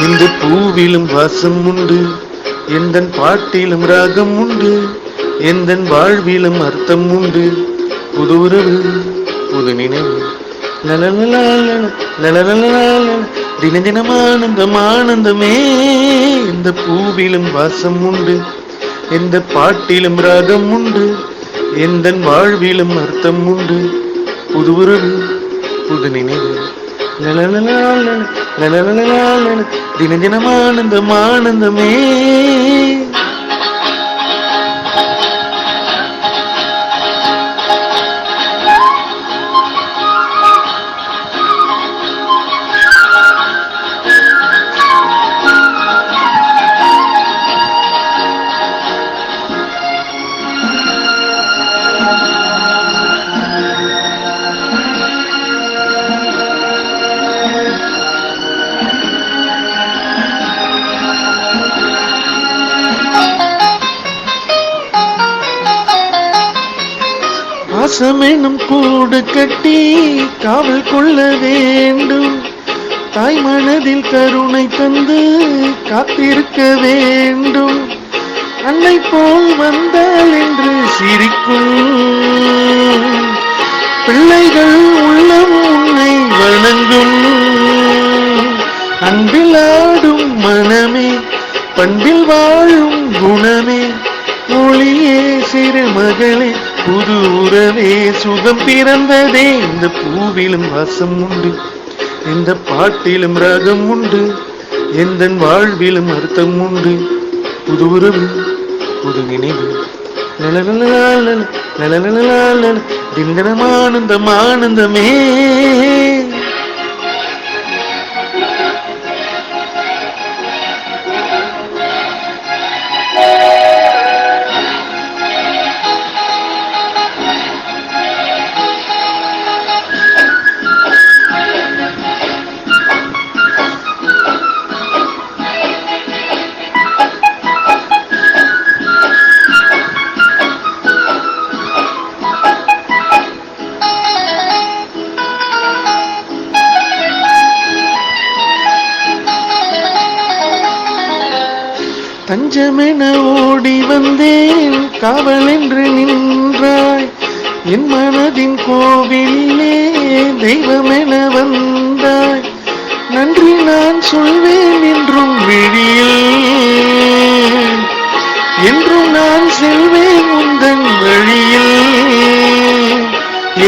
இந்த பூவிலும் வாசம் உண்டு, எந்தன் பாட்டிலும் ராகம் உண்டு, எந்தன் வாழ்விலும் அர்த்தம் உண்டு. புது உறவு புது நினைவு தின தினம் ஆனந்தம் ஆனந்தமே. இந்த பூவிலும் வாசம் உண்டு, எந்த பாட்டிலும் ராகம் உண்டு, எந்தன் வாழ்விலும் அர்த்தம் உண்டு. புது உறவு புது நினைவு தின தினம் ஆனந்தம் ஆனந்தமே. பாசமெனும் கூடு கட்டி காவல் கொள்ள வேண்டும், தாய் மனதில் கருணை தந்து காத்திருக்க வேண்டும். அன்னை போல் வந்தால் என்று சிரிக்கும் பிள்ளைகள் உள்ளம் உன்னை வணங்கும். அன்பில் ஆடும் மனமே, பண்பில் வாழும் குணமே, ஒளியே சிறு மகளே, புது உறவே சுகம் பிறந்ததே. இந்த பூவிலும் வாசம் உண்டு, இந்த பாட்டிலும் ராகம் உண்டு, எந்தன் வாழ்விலும் அர்த்தம் உண்டு. புது உறவு புது நினைவு தினம் ஆனந்தம் ஆனந்தமே. தஞ்சமென ஓடி வந்தேன், காவல் என்று நின்றாய். என் மனதின் கோவிலே தெய்வமென வந்தாய். நன்றி நான் சொல்வேன் என்றும் விழியில், என்றும் நான் செல்வேன் உந்தன் வழியில்.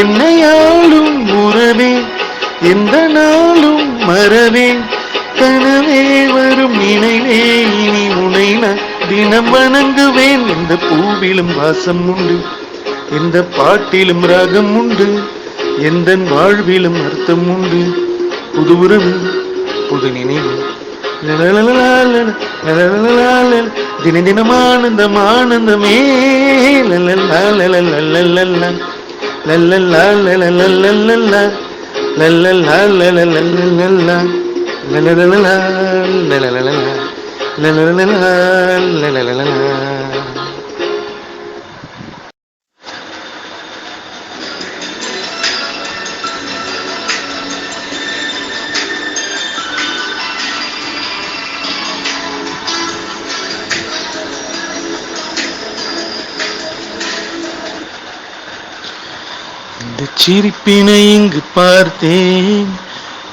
என்னை ஆளும் உறவே, எந்த நாளும் மறவேன். கனவே வரும் நினைவே, இனி உனை நான் தினம் வணங்குவேன். இந்த பூவிலும் வாசம் உண்டு, இந்த பாட்டிலும் ராகம் உண்டு, எந்தன் வாழ்விலும் அர்த்தம் உண்டு. புது உறவு புது நினைவு தின தினம் ஆனந்தம் ஆனந்தமே. இந்த சிரிப்பினை இங்கு பார்த்தேன்,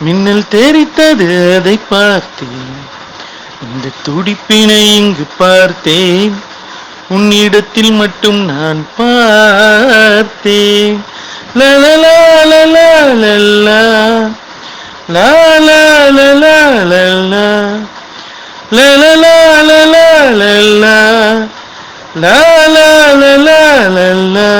மின்னல் தெரித்தது அதை பார்த்தேன். இந்த துடிப்பினை இங்கு பார்த்தேன், உன்னிடத்தில் மட்டும் நான் பார்த்தேன். லலலா லலா லலா லலா லலா லலா லலலா லலா லலா லலா லலா லலா.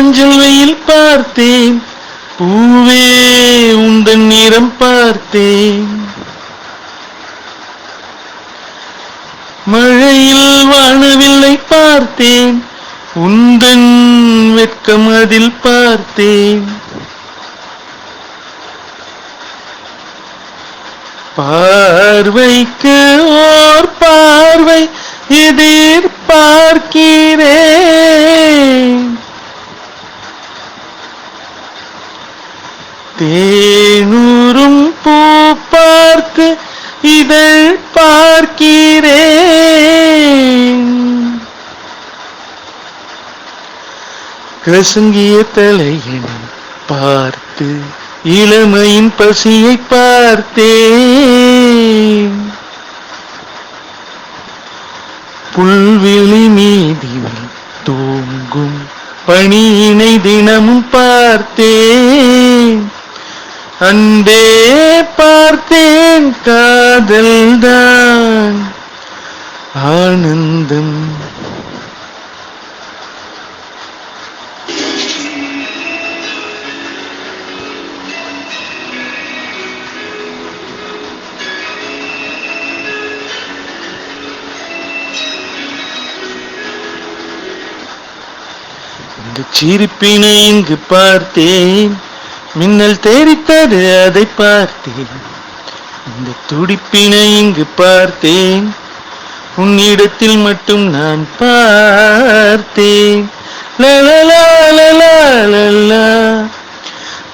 மஞ்சள் வெயில் பார்த்தேன், பூவே உந்தன் நிறம் பார்த்தேன். மழையில் வானவில்லை பார்த்தேன், உந்தன் வெட்கம் அதில் பார்த்தேன். பார்வைக்கு ஓர் பார்வை எதிர்பார்க்கிறேன், தேனூரும் பூ பார்த்து இதழ் பார்க்கிறேன். கசங்கிய தலையணை பார்த்து இளமையின் பசியை பார்த்தேன். புல்வெளி மீதில் தூங்கும் பணியினை தினமும் பார்த்தேன். அன்பே பார்த்தேன், காதல்தான் ஆனந்தம். இந்த சிரிப்பினை இங்கு பார்த்தேன், மின்னல் தெரித்தது அதை பார்த்தேன். இந்த துடிப்பினை இங்கு பார்த்தேன், உன்னிடத்தில் மட்டும் நான் பார்த்தேன். லலலா லலா லலா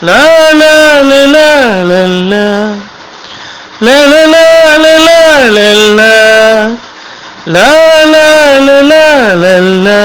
லலா லலா லலா லலலா லலா லலா லலா லலா.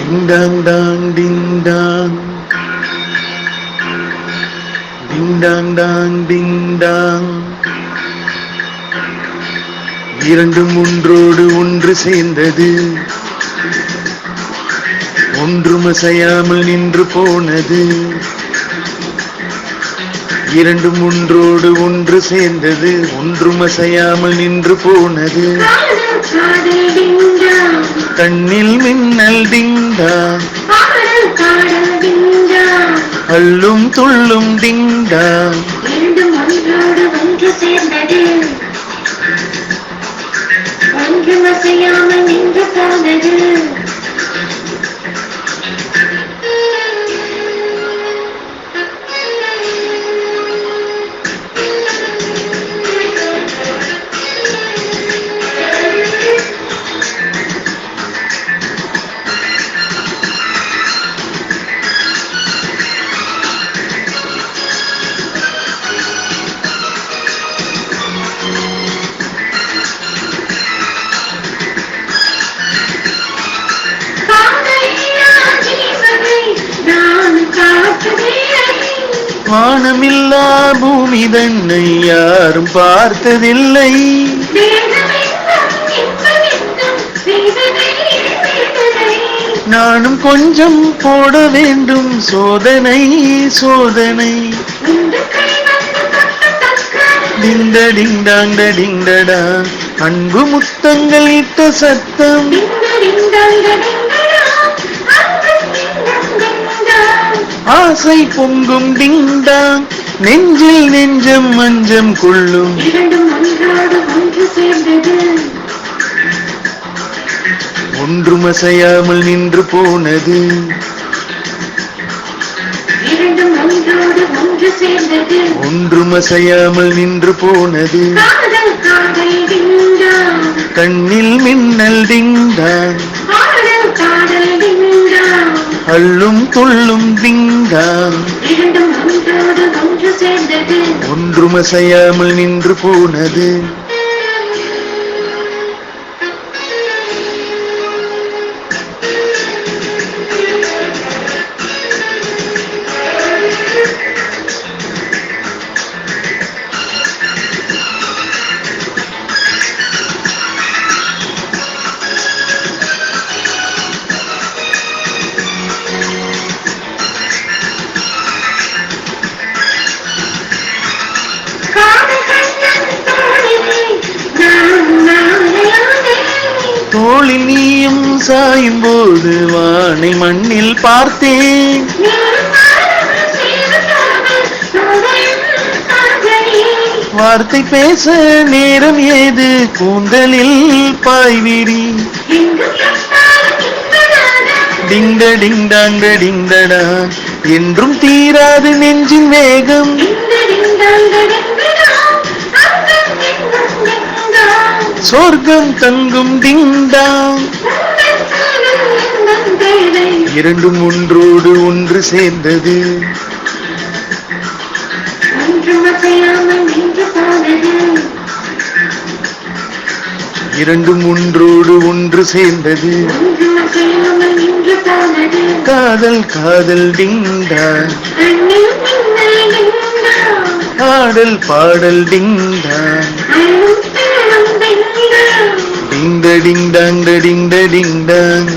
Ding dang dang ding dang, ding dang dang ding dang. இரண்டும் ஒன்றோடு ஒன்று சேர்ந்தது, ஒன்றும் அசையாமல் நின்று போனது. இரண்டும் ஒன்றோடு ஒன்று சேர்ந்தது, ஒன்றும் அசையாமல் நின்று போனது. கண்ணில் மின்னல் டிங்டாங், அள்ளும் துள்ளும் டிங்டாங். இரண்டும் ஒன்றோடு ஒன்று சேர்ந்தது, ஒன்றும் அசையாமல் நின்று போனது. வானமில்லா பூமி தன்னை யாரும் பார்த்ததில்லை. நானும் கொஞ்சம் போட வேண்டும் சோதனை சோதனை. டிண்ட டிங்டாங் டிண்டடா, அன்பு முத்தங்கள் இட்ட சத்தம். ஆசை பொங்கும் டிங்டாங், நெஞ்சில் நெஞ்சம் மஞ்சம் கொள்ளும். இரண்டும் ஒன்றோடு ஒன்று சேர்ந்தது, ஒன்றும் அசையாமல் நின்று போனது. இரண்டும் ஒன்றோடு ஒன்று சேர்ந்தது, ஒன்றும் அசையாமல் நின்று போனது. காதல் காதல் டிங்டாங், கண்ணில் மின்னல் டிங்டாங், காதல் காதல் டிங்டாங். அள்ளும் துள்ளும் டிங்டாங். இரண்டும் ஒன்றோடு ஒன்று சேர்ந்தது, ஒன்றும் அசையாமல் நின்று போனது. தோளில் நீயும் சாயும் போது வானை மண்ணில் பார்த்தேன். வார்த்தை பேச நேரம் ஏது, கூந்தலில் பாய்விரி. டிங்க டிங்டாங்க டிங்கடா என்றும் தீராது நெஞ்சின் வேகம். சொர்க்கம் தங்கும் டிங்டாங். இரண்டும் ஒன்றோடு ஒன்று சேர்ந்தது. இரண்டும் ஒன்றோடு ஒன்று சேர்ந்தது. காதல் காதல் டிங்டாங், பாடல் பாடல் டிங்டாங். டிங்க டிங்டாங் டிங்க டிங்டாங்.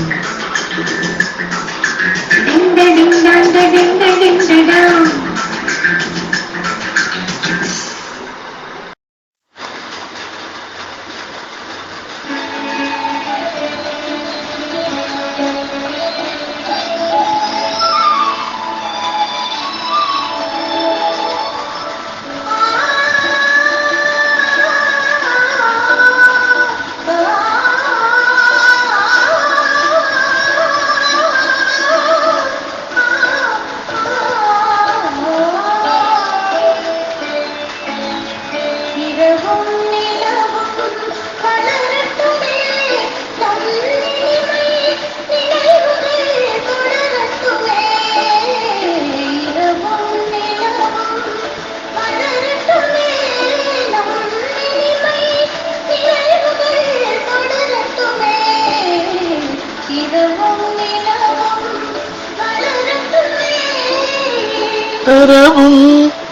தரவும்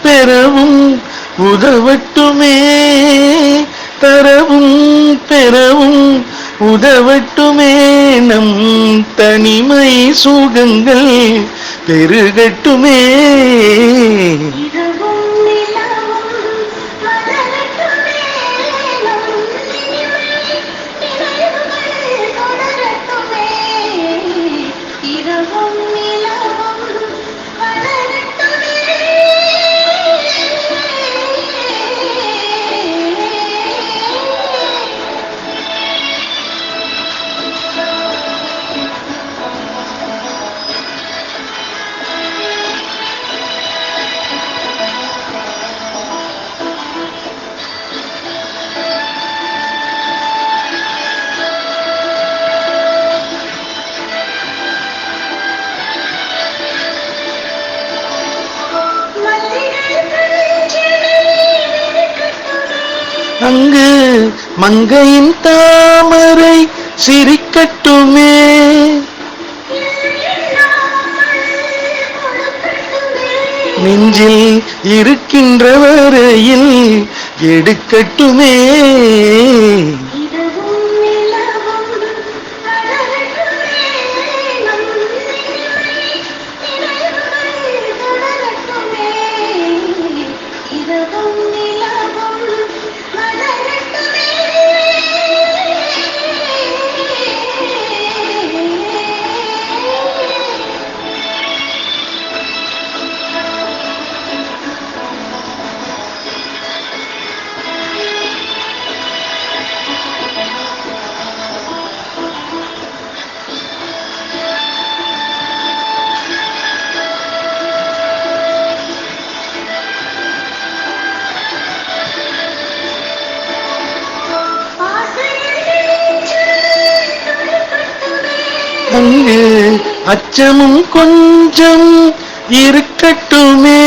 பெறவும் உதவட்டுமே, தரவும் பெறவும் உதவட்டுமே. நம் தனிமை சுகங்கள் பெருகட்டுமே. அங்கு மங்கையின் தாமரை சிரிக்கட்டுமே. நெஞ்சில் இருக்கின்ற வரையில் எடுக்கட்டுமே. அங்கு அச்சமும் கொஞ்சம் இருக்கட்டுமே.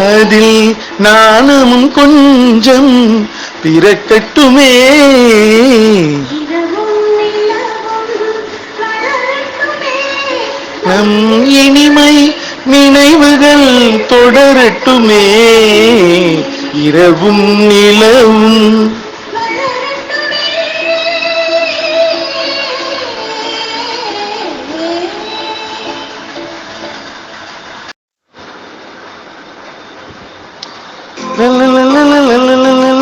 அதில் நாணமும் கொஞ்சம் பிறக்கட்டுமே. நம் இனிமை நினைவுகள் தொடரட்டுமே. இரவும் நிலவும் la la la la la la la la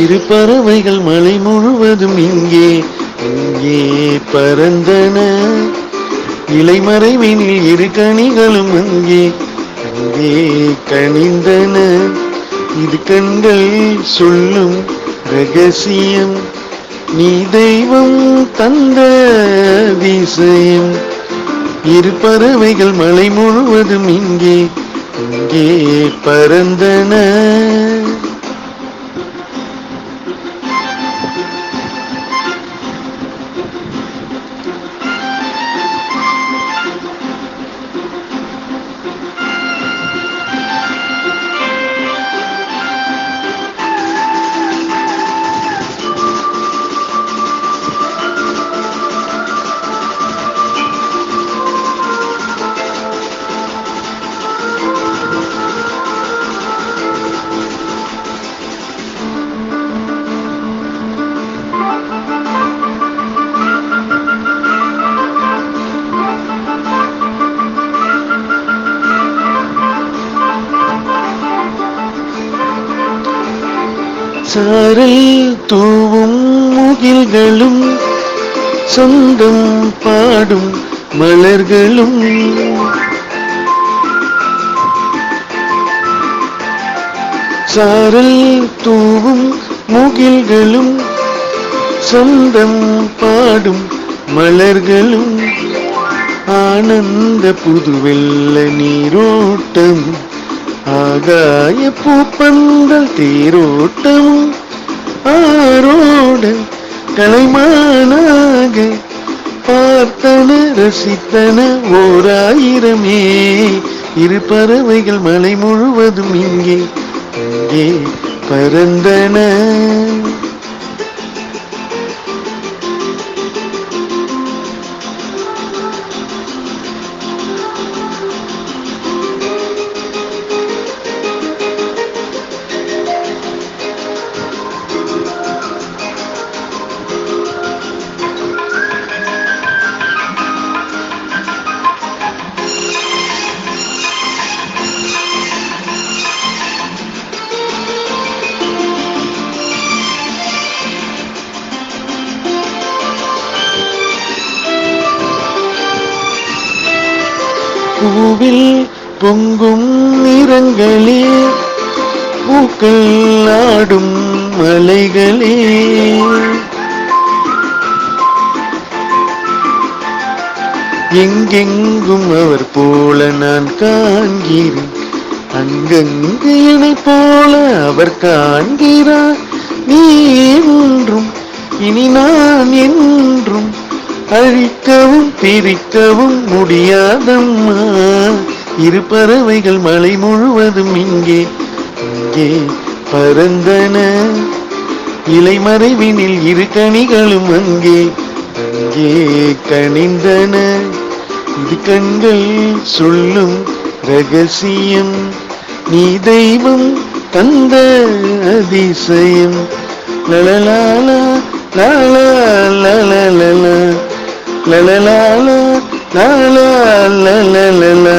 இரு பறவைகள் மலை முழுவதும் இங்கே இங்கே பறந்தன. இலைமறைவினில் இரு கனிகளும் அங்கே அங்கே கனிந்தன. இது கண்கள் சொல்லும் ரகசியம், நீ தெய்வம் தந்த அதிசயம். இரு பறவைகள் மலை முழுவதும் இங்கே இங்கே பறந்தன. சாரல் தூவும் முகில்களும் சொந்தம் பாடும் மலர்களும் சாரல் தூவும் முகில்களும் சொந்தம் பாடும் மலர்களும் ஆனந்த புதுவெல்ல நீரோட்டம் ஆகாய பூப்பந்தல் தேரோட்டமும் ஆரோட கலைமானாக பார்த்தன ரசித்தன ஓராயிரமே. இரு பறவைகள் மலை முழுவதும் இங்கே இங்கே பறந்தன. பூவில் பொங்கும் நிறங்களே, பூக்கள் ஆடும் மலைகளே, எங்கெங்கும் அவர் போல நான் காண்கிறேன், அங்கங்கு என்னை போல அவர் காண்கிறார். நீ என்றும் இனி நான் என்றும் அழிக்கவும் பிரிக்கவும் முடியாதம்மா. இரு பறவைகள் மலை முழுவதும் இங்கே இங்கே பறந்தன. இலைமறைவினில் இரு கனிகளும் அங்கே அங்கே கனிந்தன. இது கண்கள் சொல்லும் ரகசியம், நீ தெய்வம் தந்த அதிசயம். லலலாலா லாலா லலலலா லலலாலா லாலா லலலலா.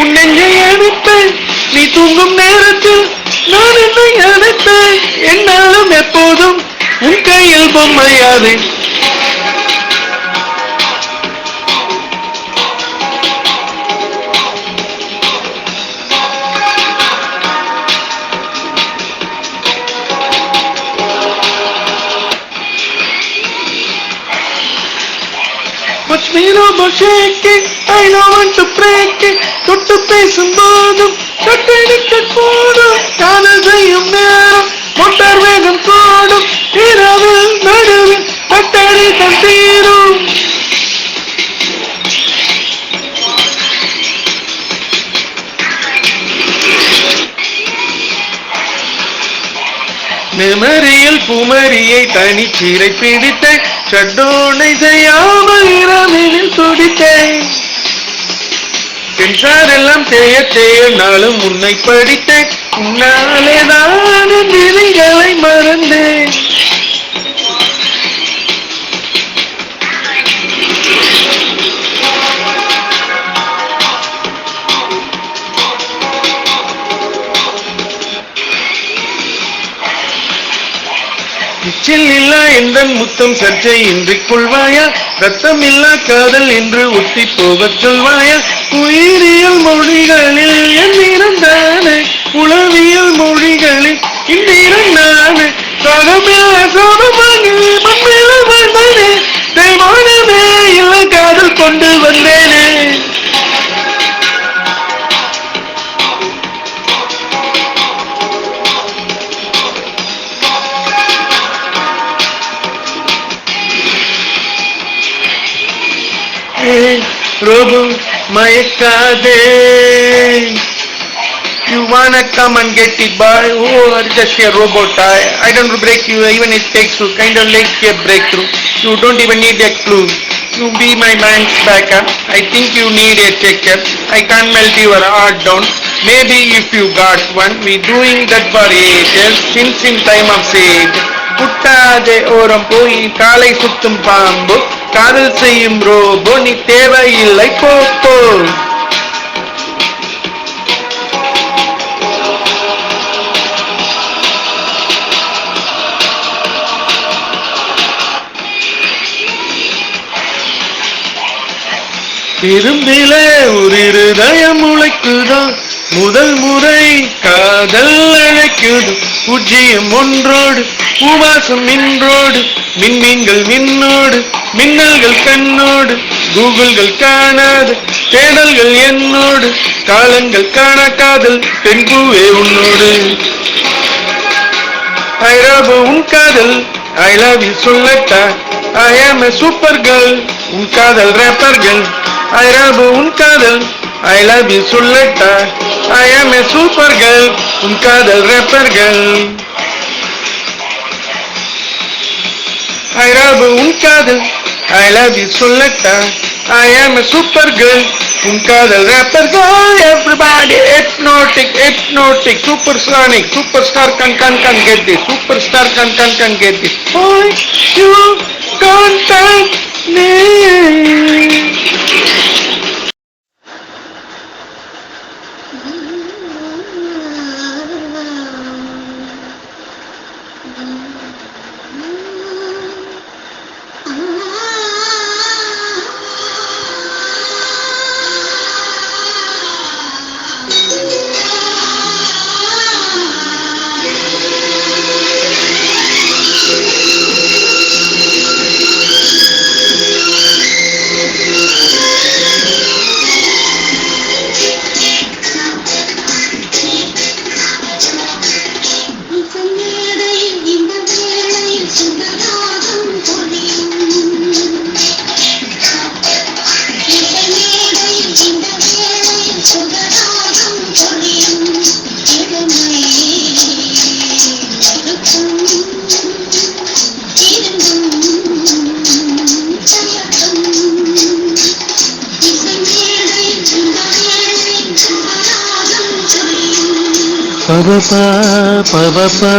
உன் நெஞ்சை அணைப்பேன் நீ தூங்கும் நேரத்தில் நான் என்னை அணைப்பேன் என்னாலும் எப்போதும் உன் கையில் பொம்மையாதே Watch me over shake it, I don't want to break it. தொட்டு பேசும் போதும் தொட்டெடுக்க கூடும் காதல் செய்யும் நேரம் மோட்டார் வேகம் கூடும் இரவில் நடுவில் தட்டடி தீரும் மெமரியில் குமரியை தனிச்சீரை பிடித்தேன் சட்டோனை செய்யாமல் இரவினில் துடித்தேன் சென்றாரெல்லாம் தேய தேய நாளும் உன்னை படித்தேன் உன்னாலே நான் விதிகளை மறந்தேன் நிச்சல் இல்லா எந்த முத்தம் சர்ச்சை இன்றி கொள்வாயா ரத்தம் இல்லா காதல் என்று ஒத்தி போகச் சொல்வாயா உயிரியல் மொழிகளில் எண்ணிறந்தானே உளவியல் மொழிகளில் இன்றிறந்தானே சகமில்ல சோகமாக மண்ணில வந்தனே தேவானமே இல்ல காதல் கொண்டு வந்தேனே Robo, mayekade. You wanna come and get it, boy? Oh, I'm just a robot. I don't break you. Even it takes you kind of like a breakthrough. You don't even need a clue. You be my man's backup. I think you need a checkup. I can't melt your heart down. Maybe if you got one, we doing that for ages since in time of sage. புட்டாதே ஓரம் போய் காலை சுத்தும் பாம்பு காதல் செய்யும் robot நீ தேவையில்லை போப்போ திரும்பிலே ஒரு இருதயம் உழைக்குதோ முதல் முறை காதல் அழைக்குது பூஜ்ஜியம் ஒன்றோடு பூவாசம் நின்றோடு மின்மீன்கள் விண்ணோடு மின்னல்கள் கண்ணோடு கூகுள்கள் காணாது தேடல்கள் என்னோடு காலங்கள் காண காதல் தென்பூவே உன்னோடு ஐ லவ் உன் காதல் ஐ லவ் யூ சொல்லட்டா ஐ ஆம் எ சூப்பர் கேர்ள் உன் காதல் ரேப்பர் கேர்ள் ஐ லவ் உன் காதல் I love you சொல்லட்டா I am a super girl உன் காதல் rapper girl I love உன் காதல் I love you சொல்லட்டா I am a super girl உன் காதல் rapper girl everybody hypnotic supersonic superstar can get this superstar can get this boy you don't touch me Pa-pa-pa.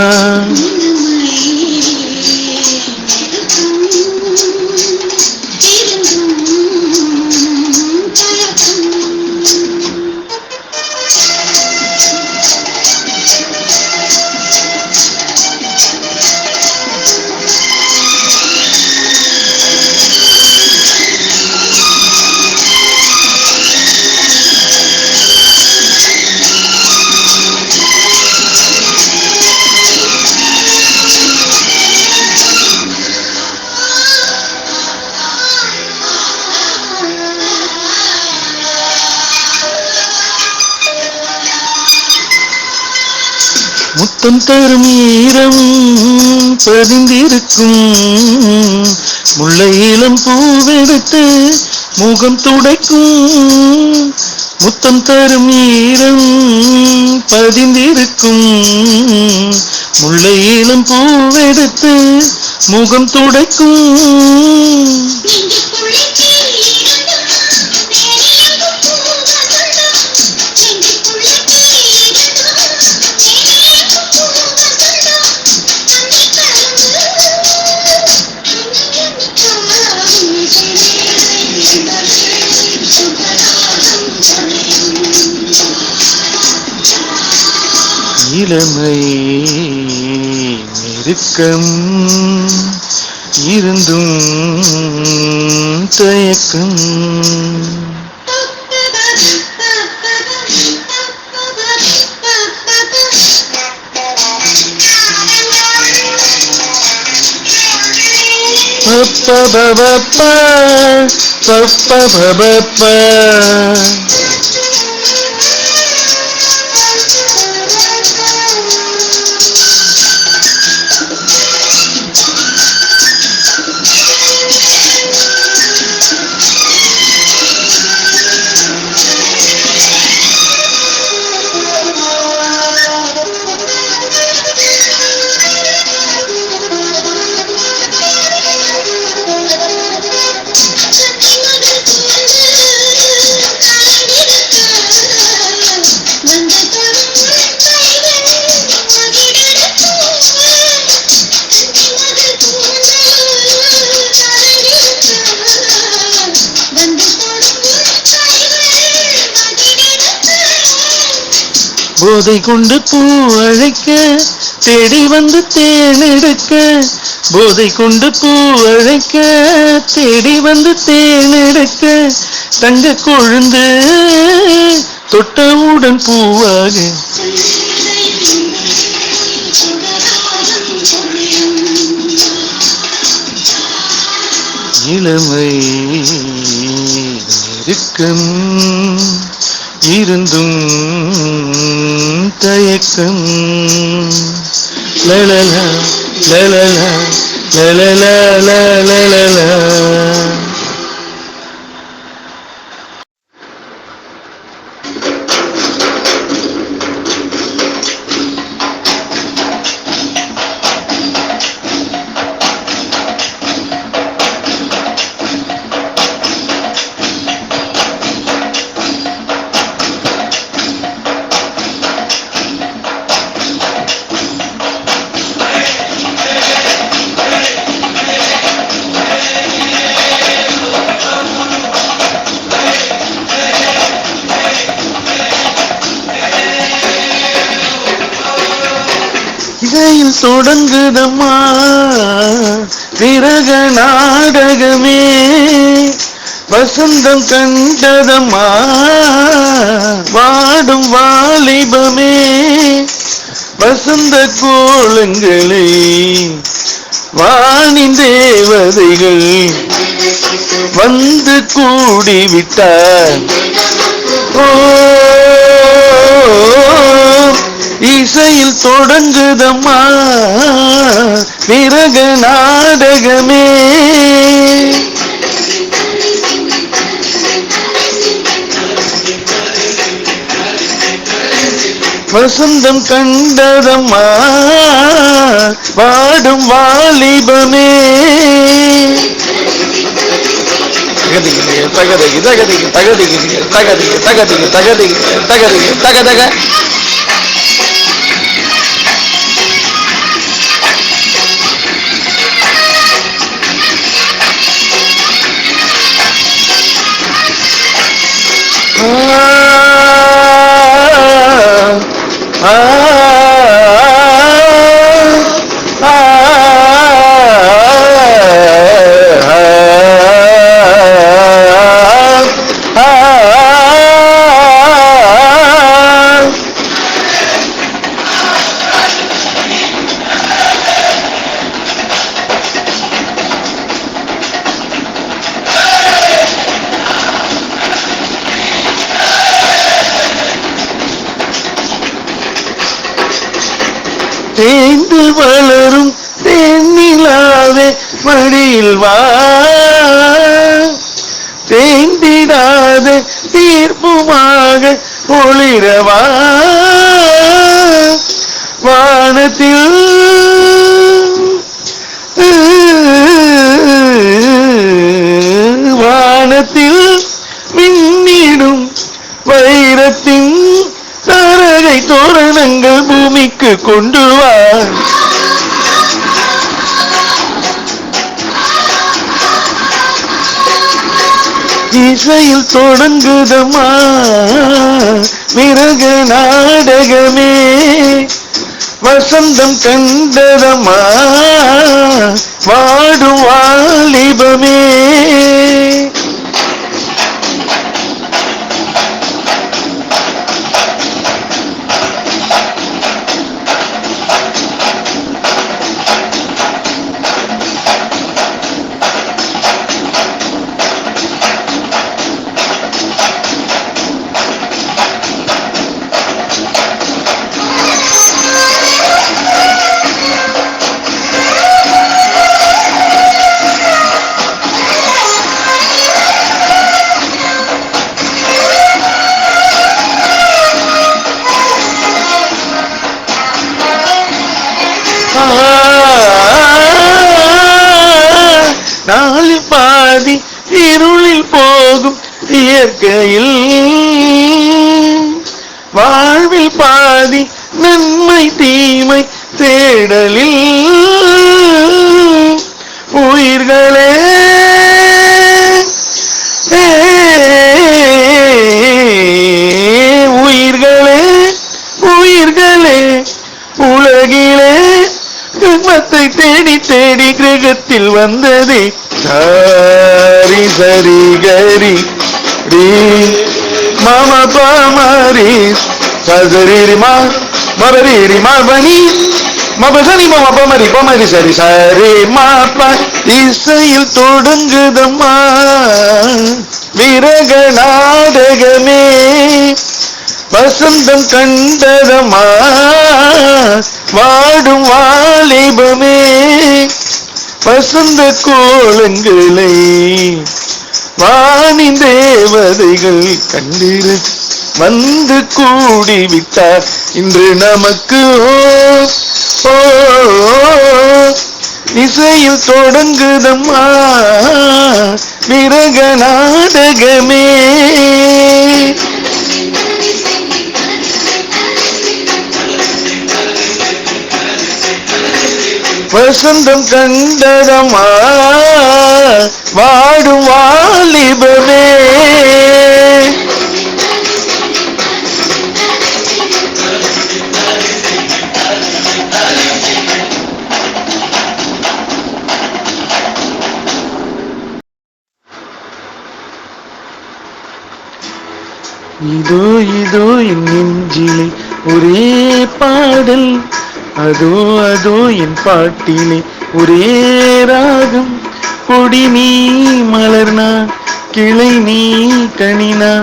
முத்தம் தரும் ஈரம் பதிந்திருக்கும் முல்லை இளம் பூவெடுத்து முகம் துடைக்கும் முத்தம் தரும் ஈரம் பதிந்திருக்கும் முல்லை இளம் பூவெடுத்து முகம் துடைக்கும் இளமை நெருக்கம் இருந்தும் தயக்கம் போதை கொண்டு பூ அழைக்க தேடி வந்து தேனெடுக்க போதை கொண்டு பூ அழைக்க தேடி வந்து தேனெடுக்க தங்க கொழுந்து தொட்டவுடன் பூவாக இளமை நெருக்கம் இருந்தும் தயக்கம் லலலா லலலா லலலா லலலா. இசையில் தொடங்குதம்மா விரக நாடகமே வசந்தம் கண்டதம்மா வாடும் வாலிபமே வசந்த கோலங்களை வானின் தேவதைகள் வந்து கூடிவிட்டார். ஓ இசையில் தொடங்குதம்மா விரக நாடகமே வசந்தம் கண்டதம்மா வாடும் வாலிபமே. தகதிக்கு தகதிக்கு தகதிக்கு தகதிக்கு தகதிக்கு தகதிக்கு தகதிக்கு தகதக தேய்ந்து வளரும் தேனிலாவே மடியில் வா, தேய்ந்திடாத தீர்ப்புமாக ஒளிரவா, வானத்தில் வானத்தில் மின்னிடும் வைரத்தின் தாரகை தோரணங்கள் பூமிக்கு கொண்டு வா. இசையில் தொடங்குதம்மா விரக நாடகமே, வசந்தம் கண்டதம்மா வாடும் வாலிபமே. நாளில் பாதி இருளில் போகும் இயற்கையில், வாழ்வில் பாதி நன்மை தீமை தேடலில், உயிர்களே உயிர்களே உயிர்களே உலகிலே கிரகத்தை தேடி தேடி கிரகத்தில் வந்ததே. சாரி சரி கரி ரீ மம பமரி சரி மா மபரி மபனி மபசரி மம பமரி பமரி சரி சரி மாப்பா. இசையில் தொடங்குதம்மா விரக நாடகமே, வசந்தம் கண்டதம்மா வாடும் வாலிபமே. வசந்த கோலங்களை வானின் தேவதைகள் கண்டிர வந்து கூடிவிட்டார் இன்று நமக்கு. ஓ இசையில் தொடங்குதம்மா விரக நாடகமே. வசந்தம் கண்டதம்மா வாடும் வாலிபமே. இதோ இதோ என் நெஞ்சிலே ஒரே பாடல், அதோ அதோ என் பாட்டிலே ஒரே ராகம். கொடி நீ மலர்னா கிளை நீ கனினா,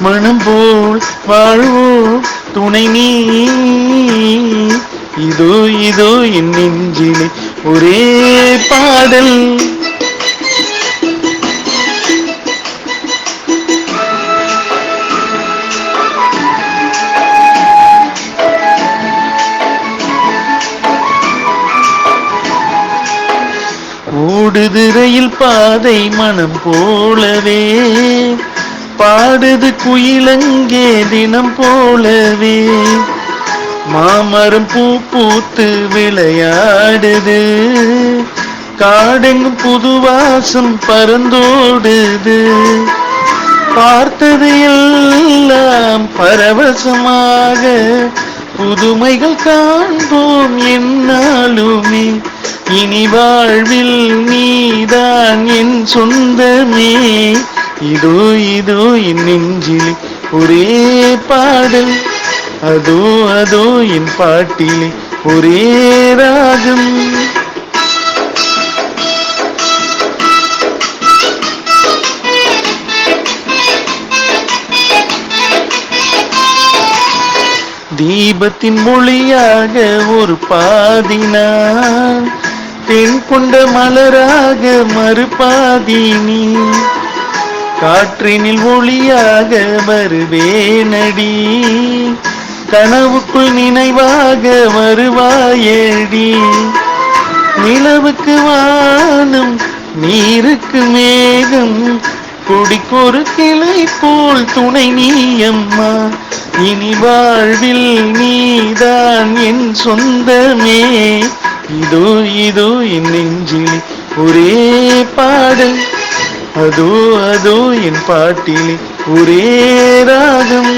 மனம் போல் வாழ்வோ துணை நீ. இதோ இதோ என் நெஞ்சிலே ஒரே பாடல். ஓடுது ரயில் பாதை மனம் போலவே, பாடுது குயிலங்கே தினம் போலவே, மாமரம் பூ பூத்து விளையாடுது, காடெங்கும் புது வாசம் பறந்தோடுது. பார்த்தது எல்லாம் பரவசமாக, புதுமைகள் காண்போம் என்னாலுமே. இனி வாழ்வில் நீதான் என் சொந்தமே. இதோ இதோ என் நெஞ்சிலே ஒரே பாடல், அதோ அதோ என் பாட்டிலே ஒரே ராகம். தீபத்தின் ஒளியாக ஒரு பாதினான், தென் கொண்ட மலராக மறுபாதி நீ. காற்றினில் ஒளியாக வருவேனடி, கனவுக்குள் நினைவாக வருவாயேடி. நிலவுக்கு வானம், நீருக்கு மேகம், கொடிக்கொரு கிளை போல் துணை நீயம்மா. இனி வாழ்வில் நீதான் என் சொந்தமே. இதோ இதோ என் நெஞ்சில் ஒரே பாடல், அதோ அதோ என் பாட்டிலே ஒரே ராகம்.